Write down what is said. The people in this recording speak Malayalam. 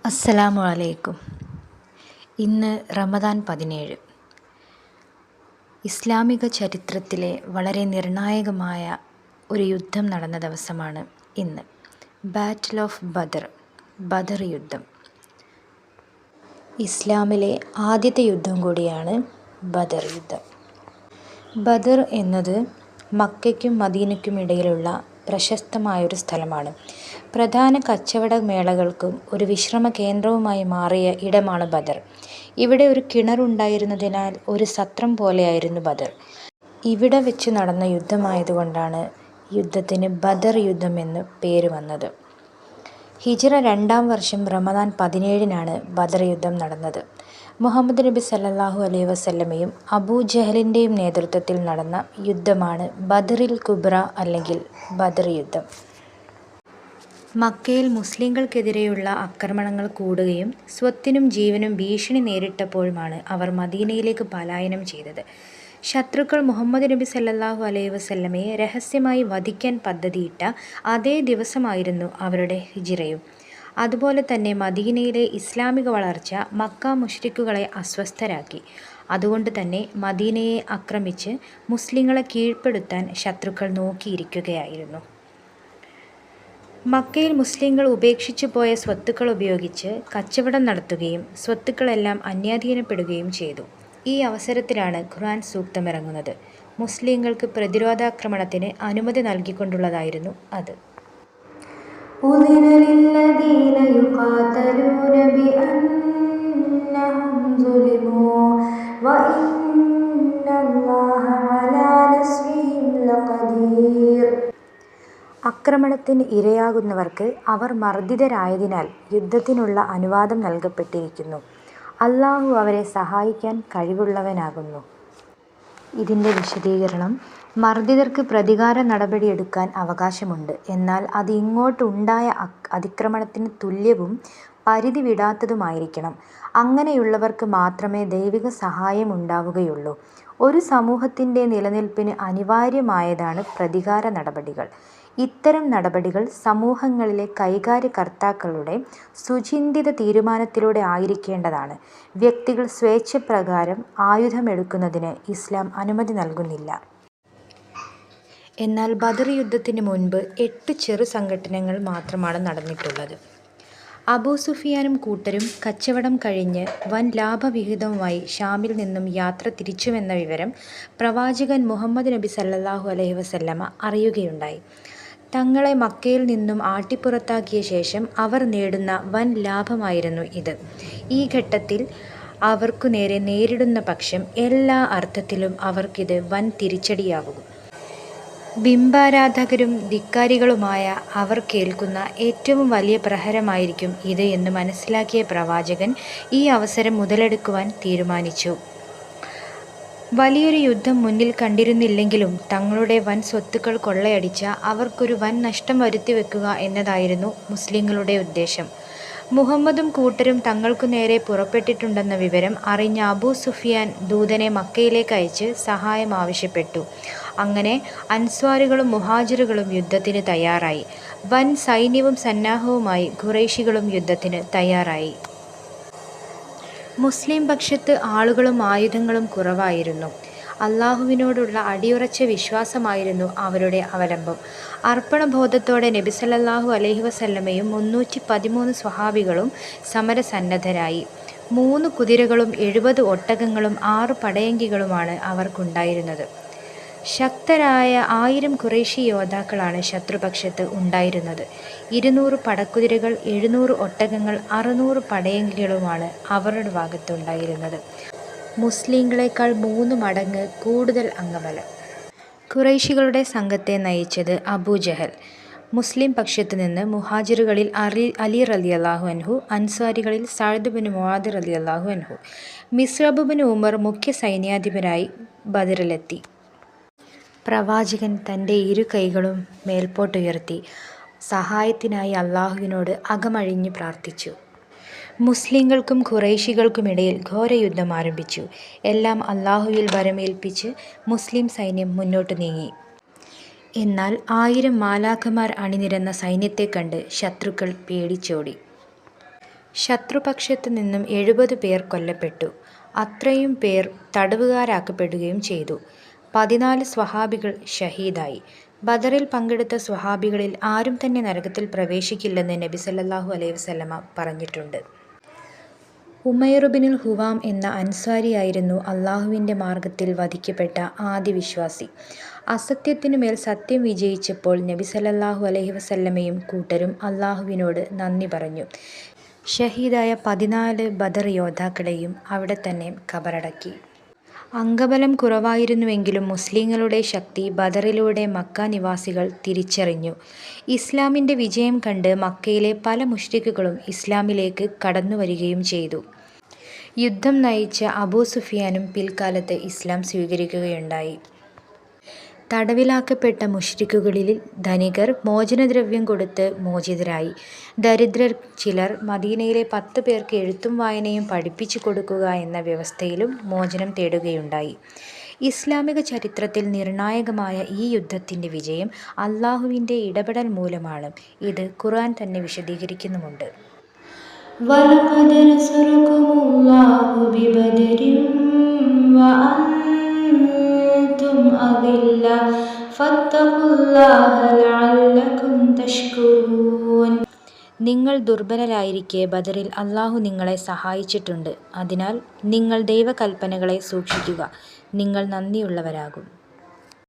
അസ്സലാമു അലൈക്കും. ഇന്ന് റമദാൻ 17. ഇസ്ലാമിക ചരിത്രത്തിലെ വളരെ നിർണായകമായ ഒരു യുദ്ധം നടന്ന ദിവസമാണ് ഇന്ന്. ബാറ്റിൽ ഓഫ് ബദർ യുദ്ധം. ഇസ്ലാമിലെ ആദ്യത്തെ യുദ്ധം കൂടിയാണ് ബദർ യുദ്ധം. ബദർ എന്നത് മക്കയ്ക്കും മദീനയ്ക്കും ഇടയിലുള്ള പ്രശസ്തമായൊരു സ്ഥലമാണ്. പ്രധാന കച്ചവട മേളകൾക്കും ഒരു വിശ്രമ കേന്ദ്രവുമായി മാറിയ ഇടമാണ് ബദർ. ഇവിടെ ഒരു കിണറുണ്ടായിരുന്നതിനാൽ ഒരു സത്രം പോലെയായിരുന്നു ബദർ. ഇവിടെ വെച്ച് നടന്ന യുദ്ധമായതുകൊണ്ടാണ് യുദ്ധത്തിന് ബദർ യുദ്ധം എന്ന് പേര് വന്നത്. ഹിജ്റ 2-ാം വർഷം റമദാൻ 17-നാണ് ബദർ യുദ്ധം നടന്നത്. മുഹമ്മദ് നബി സല്ലല്ലാഹു അലൈഹി വസല്ലമയും അബൂജഹലിൻ്റെയും നേതൃത്വത്തിൽ നടന്ന യുദ്ധമാണ് ബദറിൽ കുബ്ര അല്ലെങ്കിൽ ബദർ യുദ്ധം. മക്കയിൽ മുസ്ലിങ്ങൾക്കെതിരെയുള്ള ആക്രമണങ്ങൾ കൂടുകയും സ്വത്തിനും ജീവനും ഭീഷണി നേരിട്ടപ്പോഴുമാണ് അവർ മദീനയിലേക്ക് പലായനം ചെയ്തത്. ശത്രുക്കൾ മുഹമ്മദ് നബി സല്ലല്ലാഹു അലൈഹി വസല്ലമയെ രഹസ്യമായി വധിക്കാൻ പദ്ധതിയിട്ട അതേ ദിവസമായിരുന്നു അവരുടെ ഹിജ്റയും. അതുപോലെ തന്നെ മദീനയിലെ ഇസ്ലാമിക വളർച്ച മക്ക മുശ്രിക്കുകളെ അസ്വസ്ഥരാക്കി. അതുകൊണ്ട് തന്നെ മദീനയെ ആക്രമിച്ച് മുസ്ലിങ്ങളെ കീഴ്പ്പെടുത്താൻ ശത്രുക്കൾ നോക്കിയിരിക്കുകയായിരുന്നു. മക്കയിൽ മുസ്ലിങ്ങൾ ഉപേക്ഷിച്ചു പോയ സ്വത്തുക്കൾ ഉപയോഗിച്ച് കച്ചവടം നടത്തുകയും സ്വത്തുക്കളെല്ലാം അന്യാധീനപ്പെടുകയും ചെയ്തു. ഈ അവസരത്തിലാണ് ഖുർആൻ സൂക്തമിറങ്ങുന്നത്. മുസ്ലിങ്ങൾക്ക് പ്രതിരോധാക്രമണത്തിന് അനുമതി നൽകിക്കൊണ്ടുള്ളതായിരുന്നു അത്. أذن للذين يقاتلون بأنهم ظلموا وإن الله على نصرهم لقدير. ആക്രമണത്തിന് ഇരയാകുന്നവർക്ക് അവർ മർദ്ദിതരായതിനാൽ യുദ്ധത്തിനുള്ള അനുവാദം നൽകപ്പെട്ടിരിക്കുന്നു. അല്ലാഹു അവരെ സഹായിക്കാൻ കഴിവുള്ളവനാകുന്നു. ഇതിൻ്റെ വിശദീകരണം: മർദ്ദിതർക്ക് പ്രതികാര നടപടിയെടുക്കാൻ അവകാശമുണ്ട്. എന്നാൽ അത് ഇങ്ങോട്ടുണ്ടായ അതിക്രമണത്തിന് തുല്യവും പരിധി വിടാത്തതുമായിരിക്കണം. അങ്ങനെയുള്ളവർക്ക് മാത്രമേ ദൈവിക സഹായം ഉണ്ടാവുകയുള്ളൂ. ഒരു സമൂഹത്തിൻ്റെ നിലനിൽപ്പിന് അനിവാര്യമായതാണ് പ്രതികാര നടപടികൾ. ഇത്തരം നടപടികൾ സമൂഹങ്ങളിലെ കൈകാര്യകർത്താക്കളുടെ സുചിന്തിത തീരുമാനത്തിലൂടെ ആയിരിക്കേണ്ടതാണ്. വ്യക്തികൾ സ്വേച്ഛപ്രകാരം ആയുധമെടുക്കുന്നതിന് ഇസ്ലാം അനുമതി നൽകുന്നില്ല. എന്നാൽ ബദർ യുദ്ധത്തിന് മുൻപ് 8 ചെറു സംഘട്ടനങ്ങൾ മാത്രമാണ് നടന്നിട്ടുള്ളത്. അബൂ സുഫിയാനും കൂട്ടരും കച്ചവടം കഴിഞ്ഞ് വൻ ലാഭവിഹിതവുമായി ഷാമിൽ നിന്നും യാത്ര തിരിച്ചുവെന്ന വിവരം പ്രവാചകൻ മുഹമ്മദ് നബി സല്ലല്ലാഹു അലൈഹി വസല്ലമ അറിയുകയുണ്ടായി. തങ്ങളെ മക്കയിൽ നിന്നും ആട്ടിപ്പുറത്താക്കിയ ശേഷം അവർ നേടുന്ന വൻ ലാഭമായിരുന്നു ഇത്. ഈ ഘട്ടത്തിൽ അവർക്കു നേരെ നേരിടുന്ന പക്ഷം എല്ലാ അർത്ഥത്തിലും അവർക്കിത് വൻ തിരിച്ചടിയാവും. ബിംബാരാധകരും ധിക്കാരികളുമായ അവർ കേൾക്കുന്ന ഏറ്റവും വലിയ പ്രഹരമായിരിക്കും ഇത് എന്ന് മനസ്സിലാക്കിയ പ്രവാചകൻ ഈ അവസരം മുതലെടുക്കുവാൻ തീരുമാനിച്ചു. വലിയൊരു യുദ്ധം മുന്നിൽ കണ്ടിരുന്നില്ലെങ്കിലും തങ്ങളുടെ വൻ സ്വത്തുക്കൾ കൊള്ളയടിച്ച അവർക്കൊരു വൻ നഷ്ടം വരുത്തിവെക്കുക എന്നതായിരുന്നു മുസ്ലിങ്ങളുടെ ഉദ്ദേശം. മുഹമ്മദും കൂട്ടരും തങ്ങൾക്കു നേരെ പുറപ്പെട്ടിട്ടുണ്ടെന്ന വിവരം അറിഞ്ഞ അബൂ സുഫിയാൻ ദൂതനെ മക്കയിലേക്ക് അയച്ച് സഹായം ആവശ്യപ്പെട്ടു. അങ്ങനെ അൻസ്വാറുകളും മുഹാജിറുകളും യുദ്ധത്തിന് തയ്യാറായി. വൻ സൈന്യവും സന്നാഹവുമായി ഖുറൈശികളും യുദ്ധത്തിന് തയ്യാറായി. മുസ്ലിം പക്ഷത്ത് ആളുകളും ആയുധങ്ങളും കുറവായിരുന്നു. അള്ളാഹുവിനോടുള്ള അടിയുറച്ച വിശ്വാസമായിരുന്നു അവരുടെ അവലംബം. അർപ്പണബോധത്തോടെ നബി സല്ലല്ലാഹു അലൈഹി വസല്ലമയും 313 സ്വഹാബികളും സമരസന്നദ്ധരായി. 3 കുതിരകളും 70 ഒട്ടകങ്ങളും 6 പടയങ്കികളുമാണ് അവർക്കുണ്ടായിരുന്നത്. ശക്തരായ 1000 ഖുറൈശി യോദ്ധാക്കളാണ് ശത്രുപക്ഷത്ത് ഉണ്ടായിരുന്നത്. 200 പടക്കുതിരകൾ, 700 ഒട്ടകങ്ങൾ, 600 പടയങ്കികളുമാണ് അവരുടെ ഭാഗത്തുണ്ടായിരുന്നത്. മുസ്ലിങ്ങളെക്കാൾ 3 മടങ്ങ് കൂടുതൽ അംഗബലം. ഖുറൈശികളുടെ സംഘത്തെ നയിച്ചത് അബൂജഹൽ. മുസ്ലിം പക്ഷത്തു നിന്ന് മുഹാജിറുകളിൽ അലി റളിയല്ലാഹു അൻഹു, അൻസ്വാരികളിൽ സഅദ് ബിൻ മുആദ് റളിയല്ലാഹു അൻഹു. മിസ്അബ് ബിൻ ഉമർ മുഖ്യ സൈന്യാധിപരായി ബദറിലെത്തി. പ്രവാചകൻ തൻ്റെ 2 കൈകളും മേൽപോട്ടുയർത്തി സഹായത്തിനായി അള്ളാഹുവിനോട് അകമഴിഞ്ഞ് പ്രാർത്ഥിച്ചു. മുസ്ലിങ്ങൾക്കും ഖുറൈശികൾക്കുമിടയിൽ ഘോരയുദ്ധം ആരംഭിച്ചു. എല്ലാം അള്ളാഹുവിൽ വരമേൽപ്പിച്ച് മുസ്ലിം സൈന്യം മുന്നോട്ട് നീങ്ങി. എന്നാൽ 1000 മാലാഖമാർ അണിനിരന്ന സൈന്യത്തെ കണ്ട് ശത്രുക്കൾ പേടിച്ചോടി. ശത്രുപക്ഷത്തു നിന്നും 70 പേർ കൊല്ലപ്പെട്ടു. അത്രയും പേർ തടവുകാരാക്കപ്പെടുകയും ചെയ്തു. 14 സ്വഹാബികൾ ഷഹീദായി. ബദറിൽ പങ്കെടുത്ത സ്വഹാബികളിൽ ആരും തന്നെ നരകത്തിൽ പ്രവേശിക്കില്ലെന്ന് നബി സല്ലല്ലാഹു അലൈഹി വസല്ലമ പറഞ്ഞിട്ടുണ്ട്. ഉമൈർ ഇബ്നുൽ ഹുവാം എന്ന അൻസാരിയായിരുന്നു അള്ളാഹുവിൻ്റെ മാർഗത്തിൽ വധിക്കപ്പെട്ട ആദ്യ വിശ്വാസി. അസത്യത്തിനുമേൽ സത്യം വിജയിച്ചപ്പോൾ നബി സല്ലല്ലാഹു അലൈഹി വസല്ലമയും കൂട്ടരും അള്ളാഹുവിനോട് നന്ദി പറഞ്ഞു. ഷഹീദായ 14 ബദർ യോദ്ധാക്കളെയും അവിടെ തന്നെ ഖബറടക്കി. അംഗബലം കുറവായിരുന്നുവെങ്കിലും മുസ്ലിങ്ങളുടെ ശക്തി ബദറിലൂടെ മക്ക നിവാസികൾ തിരിച്ചറിഞ്ഞു. ഇസ്ലാമിൻ്റെ വിജയം കണ്ട് മക്കയിലെ പല മുശ്രിക്കുകളും ഇസ്ലാമിലേക്ക് കടന്നുവരികയും ചെയ്തു. യുദ്ധം നയിച്ച അബൂ സുഫിയാനും പിൽക്കാലത്ത് ഇസ്ലാം സ്വീകരിക്കുകയുണ്ടായി. തടവിലാക്കപ്പെട്ട മുശ്രിക്കുകളിൽ ധനികർ മോചനദ്രവ്യം കൊടുത്ത് മോചിതരായി. ദരിദ്രർ ചിലർ മദീനയിലെ 10 പേർക്ക് എഴുത്തും വായനയും പഠിപ്പിച്ചു കൊടുക്കുക എന്ന വ്യവസ്ഥയിലും മോചനം തേടുകയുണ്ടായി. ഇസ്ലാമിക ചരിത്രത്തിൽ നിർണായകമായ ഈ യുദ്ധത്തിൻ്റെ വിജയം അള്ളാഹുവിൻ്റെ ഇടപെടൽ മൂലമാണ്. ഇത് ഖുർആൻ തന്നെ വിശദീകരിക്കുന്നുമുണ്ട്. വലഖദ് നസറകുമുല്ലാഹു ബിബദരിൻ വഅൻതും അദില്ല ഫത്തഖുല്ലാഹ ലഅല്ലകും തഷ്കുറൂൻ. നിങ്ങൾ ദുർബലരായിരിക്കെ ബദറിൽ അള്ളാഹു നിങ്ങളെ സഹായിച്ചിട്ടുണ്ട്. അതിനാൽ നിങ്ങൾ ദൈവകൽപ്പനകളെ സൂക്ഷിക്കുക. നിങ്ങൾ നന്ദിയുള്ളവരാകും.